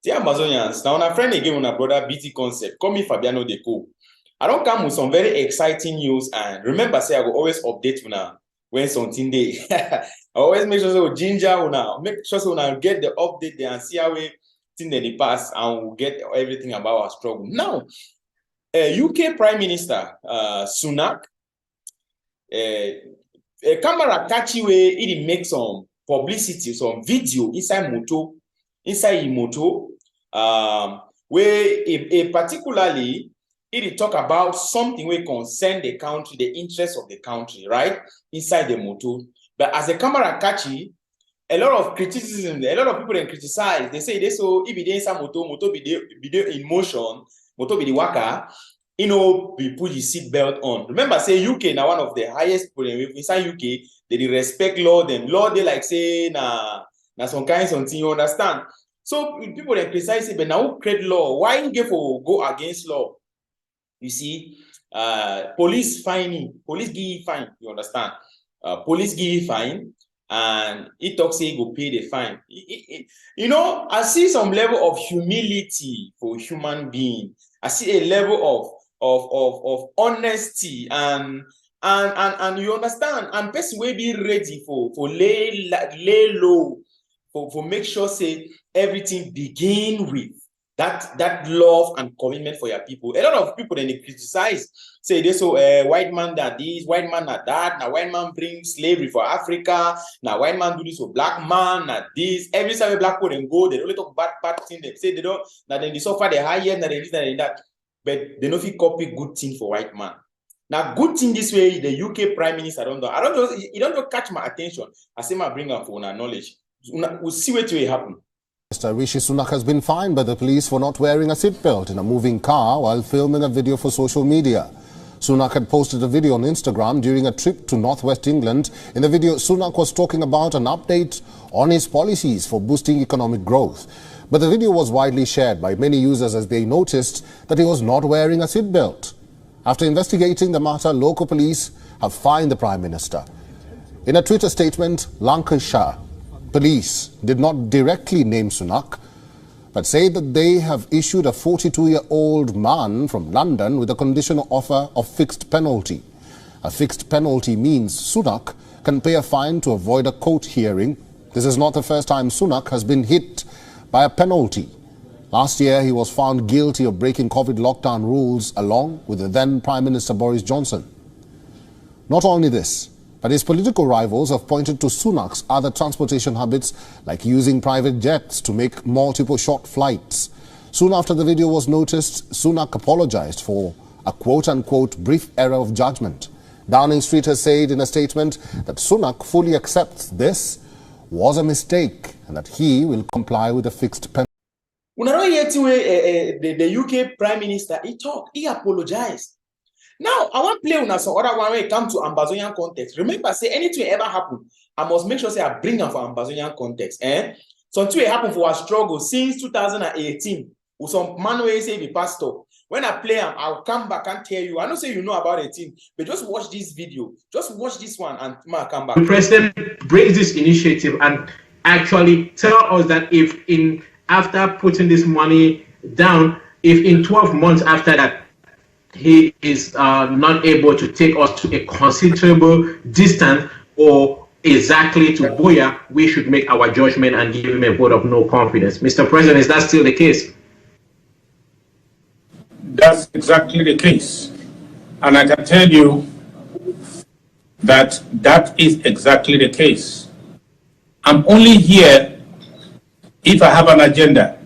The Ambazonians, now on a friend again on a brother BT concept, call me Fabiano Deco. I don't come with some very exciting news, and remember, say I will always update una when something day. I always make sure so ginger una, make sure so una get the update there and see how we think in the past, and we'll get everything about our struggle. Now, UK Prime Minister Sunak, a camera catchy way it make some publicity, some video inside moto, where a particularly it talk about something we concern the country, the interest of the country, right? Inside the moto. But as a camera catchy, a lot of criticism, a lot of people then criticize. They say this, so if it ain't some moto be there in motion, moto be the waka, you know, we put the seat belt on. Remember, say UK now one of the highest people inside UK, they respect law, then law they like say na some kind of something, you understand? So people then criticize it, but now create law. Why you go against law? You see, police give you fine, you understand? Police give you fine, and it talks say go pay the fine. You know, I see some level of humility for human being. I see a level of honesty and you understand, and person will be ready for lay low, for make sure say everything begin with that love and commitment for your people. A lot of people then they criticize, say they so white man that this, white man that that, now white man bring slavery for Africa, now white man do this for black man, that this. Every time black people then go, they only talk bad thing. They say they don't, now then they suffer the higher, now they this, and that, but they don't feel copy good thing for white man. Now, good thing this way, the UK Prime Minister, I don't know, it don't catch my attention. I say my bring up for our knowledge. We'll see what will happen. Mr. Rishi Sunak has been fined by the police for not wearing a seatbelt in a moving car while filming a video for social media. Sunak had posted a video on Instagram during a trip to northwest England. In the video, Sunak was talking about an update on his policies for boosting economic growth. But the video was widely shared by many users as they noticed that he was not wearing a seatbelt. After investigating the matter, local police have fined the Prime Minister. In a Twitter statement, Lancashire police did not directly name Sunak, but say that they have issued a 42-year-old man from London with a conditional offer of fixed penalty. A fixed penalty means Sunak can pay a fine to avoid a court hearing. This is not the first time Sunak has been hit by a penalty. Last year, he was found guilty of breaking COVID lockdown rules along with the then Prime Minister Boris Johnson. Not only this, but his political rivals have pointed to Sunak's other transportation habits, like using private jets to make multiple short flights. Soon after the video was noticed, Sunak apologized for a quote-unquote brief error of judgment. Downing Street has said in a statement that Sunak fully accepts this was a mistake and that he will comply with a fixed penalty. The UK Prime Minister, he apologized. Now, I want to play on some other one when it comes to Ambazonian context. Remember, say anything ever happen, I must make sure say I bring them for Ambazonian context. Something happened for our struggle since 2018. With some man where say be pastor. When I play them, I'll come back and tell you. I don't say you know about it, but just watch this video. Just watch this one and I'll come back. The president brings this initiative and actually tell us that after putting this money down, if in 12 months after that, he is not able to take us to a considerable distance or exactly to Boya, we should make our judgment and give him a vote of no confidence. Mr. President, is that still the case? That's exactly the case. And I can tell you that that is exactly the case. I'm only here if I have an agenda.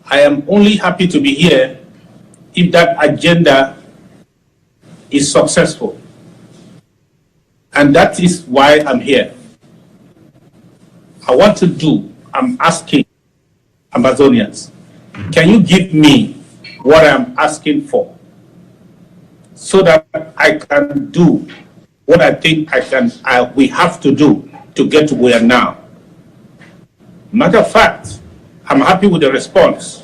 I am only happy to be here if that agenda is successful. And that is why I'm here. I'm asking Ambazonians, can you give me what I'm asking for so that I can do what I think we have to do to get to where now? Matter of fact, I'm happy with the response.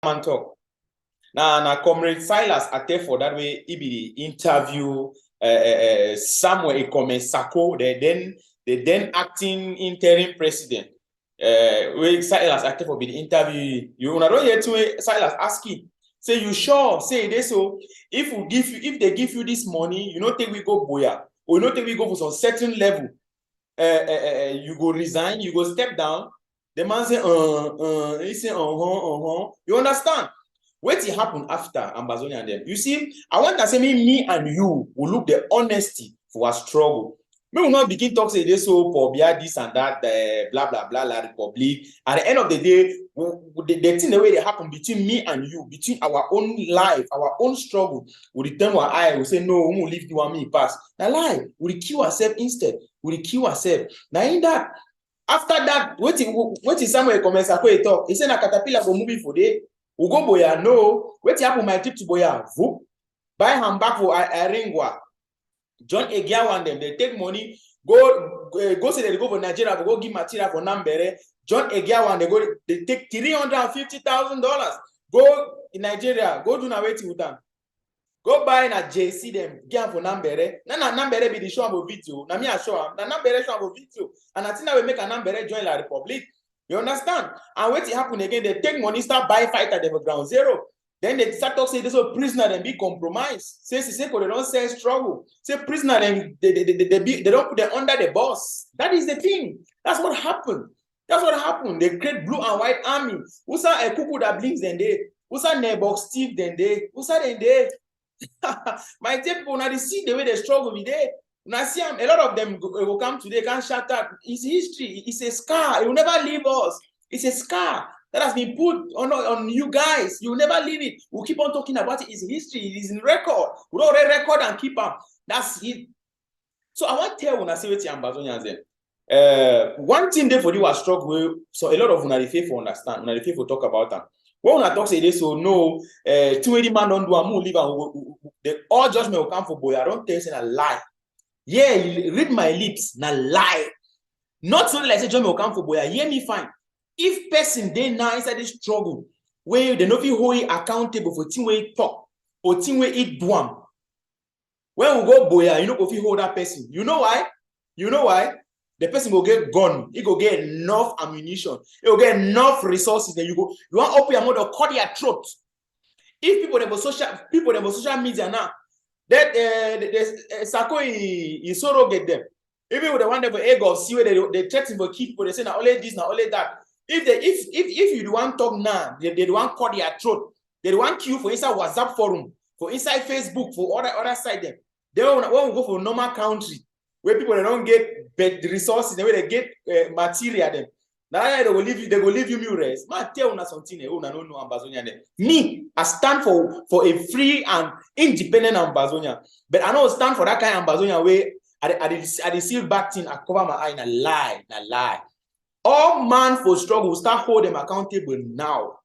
Man talk. Now, Comrade Silas at for that way, he be the interview Samuel Ikome Sako, the then acting interim president. Where Silas acted for the interview, you wanna don't hear to Silas asking, say you sure, say this so if they give you this money, you don't think we go boya, or you don't think we go for some certain level, you go resign, you go step down. The man say, he say, you understand? What will happen after Ambazonian and them? You see, I want to say me and you will look the honesty for our struggle. We will not begin talk say this so pobia this and that, blah blah blah, la republic. At the end of the day, the thing the way they happen between me and you, between our own life, our own struggle, we return our eye, we say no, we will leave you and me pass. Now lie, we kill ourselves instead. We kill ourselves. Now in that, after that, what is somewhere commence to talk? He said na caterpillar go movie for day. We go boya no. What happen my trip to boya? Voop. Buy him back for Ringwa. John Egia them, they take money, go say they go for Nigeria, go give material for Nambere. John Egia they take $350,000. Go in Nigeria, go do na waiting with them. Go buy na JC them, give for Nambere. Na Nambere be the show of video. Na me a show am. Na Nambere show of video. And I think we make a Nambere join La Republic. You understand? And what happen again? They take money, start buy fight at the ground zero. Then they start talking, say this whole prisoner and be compromised. Say they don't say struggle. Say prisoner and they don't put them under the boss. That is the thing. That's what happened. That's what happened. They create blue and white army. Who saw a cuckoo that blinks then they? Who saw neighbor Steve then they? Who saw then they? My people now they see the way they struggle with it. Now see a lot of them will come today, can't shut up. It's history. It's a scar. It will never leave us. It's a scar that has been put on you guys. You will never leave it. We'll keep on talking about it. It's history. It is in record. We don't record and keep up. That's it. So I want to tell when I say what Ambazonians one thing they for you are struggle. So a lot of una for understand. Una for talk about them. When I talk say this, so no, too many man don't do a move. Leave and all judgment will come for boy. I don't tell you a lie. Yeah, read my lips. Na lie. Not so like say judgment will come for boy. Hear me fine. If person they now inside this struggle, where they know if you hold it accountable for thing where it talk or thing where it do am. When we go boya, you know if you hold that person. You know why? You know why? The person will get gun. He go get enough ammunition. He will get enough resources. Then you want to open your mouth or cut your throat. If people have social media now, that Sako is so get them. Even with the one that for egg or see where they threaten for keep people, they say now only this, now only that. If you want talk now, they want cut your throat. They want queue for inside WhatsApp forum, for inside Facebook, for other side them. They want to go for normal country where people they don't get the resources, the way they get material them. Now they will leave you. They will leave you murals. Man, tell una something. Oh, no Ambazonian. Me, I stand for a free and independent Ambazonia. But I don't stand for that kind of Ambazonia where I seal back thing. I cover my eye and I lie. All man for struggle will start holding them accountable now.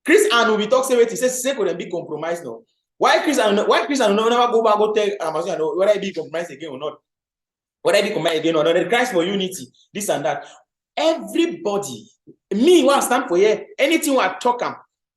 Chris and will be talking about it. He says say could be compromised now. Why Chris and never go back go tell Amazon whether I be compromised again or not. Whether I be compromised again or not. The Christ for unity, this and that. Everybody, me what I stand for here, anything I talk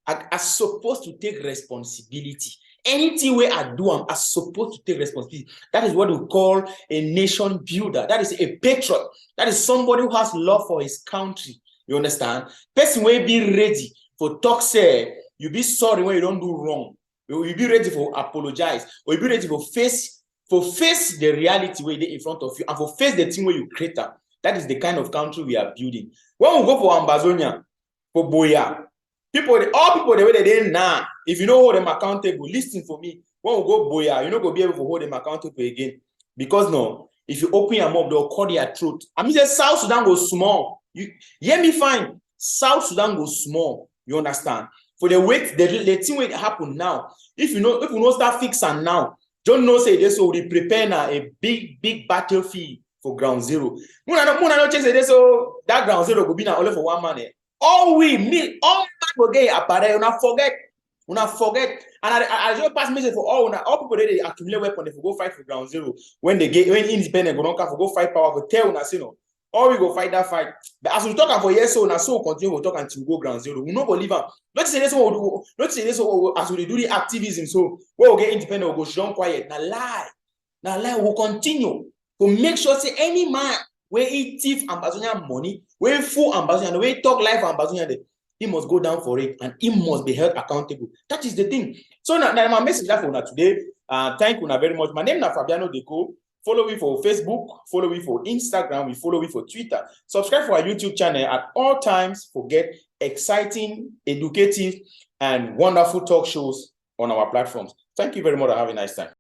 I supposed to take responsibility. Anything where I do, I'm supposed to take responsibility. That is what we call a nation builder. That is a patriot. That is somebody who has love for his country. You understand? Person will be ready for talk say, you be sorry when you don't do wrong. You be ready for apologize. Or you be ready for face the reality where they in front of you and for face the thing where you create them. That is the kind of country we are building. When we go for Ambazonia, for Boya, all people the way they did now. If you don't hold them accountable, listen for me. When we go Boya, you're not going to be able to hold them accountable again. Because no, if you open your mouth, they'll cut their throat. I mean, South Sudan goes small. You hear me fine? South Sudan goes small. You understand? For the weight, the thing will happen now. If you know start fixing now, don't know say this will prepare now a big battlefield for ground zero. Muna no check say this so that ground zero will be now only for one man. All man will get apparel. Una forget. And I just pass message for all people that they accumulate weapons if we go fight for ground zero. When independent go come for go fight power, go tell una say no. Or we go fight that fight. But as we talk for years, so now so continue to talk until we go ground zero. We no go leave them. Not say this one. Not say this one as we do the activism. So we will get independent. We go down quiet. Now lie. We'll continue to make sure say any man where he thief Ambazonian money, where fool Ambazonian, where he talk life Ambazonian, he must go down for it and he must be held accountable. That is the thing. So now my message that for today. Thank you very much. My name is Fabiano Deco. Follow me for Facebook, follow me for Instagram, we follow me for Twitter. Subscribe for our YouTube channel at all times for get exciting, educative, and wonderful talk shows on our platforms. Thank you very much. Have a nice time.